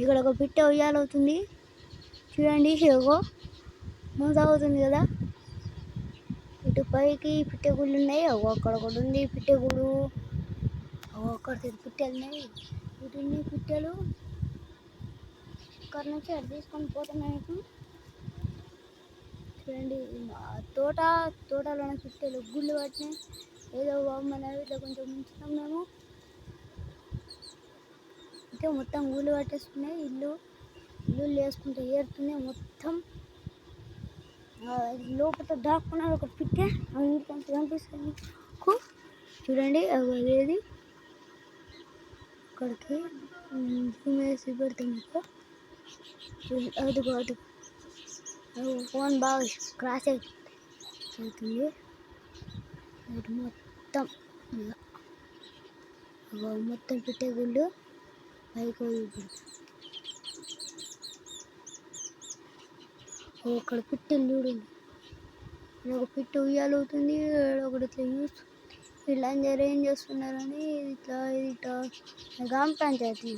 ఇక్కడ ఒక పిట్ట ఉయ్యాలవుతుంది చూడండి. ఇగో మూసాగుతుంది కదా. ఇటు పైకి పిట్టెగుళ్ళు ఉన్నాయి. అక్కడ ఒకటి ఉంది పిట్టెగుడు. అక్కడ పిట్టెలు ఉన్నాయి. ఇటు ఉన్నాయి పిట్టెలు. ఇక్కడ నుంచి అటు తీసుకొని పోతున్నాయి. చూడండి తోటలోనే పిట్టెలు గుళ్ళు పట్టినాయి. ఏదో మన ఇట్లా కొంచెం ముంచుతాం మేము. అయితే మొత్తం గుళ్ళు పట్టేస్తున్నాయి. ఇల్లు వేసుకుంటే ఏరుతున్నాయి మొత్తం. లోపల దాక్కున్నది ఒక పిట్టె. అది కనిపిస్తుంది చూడండి. అదేది అక్కడికి వేసి పెడతాం. అదిగో ఫోన్ బాగా క్రాష్ అవుతుంది. మొత్తం పెట్టే గుళ్ళు పైకి అక్కడ పిట్టెలు చూడండి. ఒక పిట్ట ఉయ్యాలవుతుంది. ఒకటి ఇట్లా చూస్తుంది. వీళ్ళందరూ ఏం చేస్తున్నారని ఇట్లా గ్రామ పంచాయతీ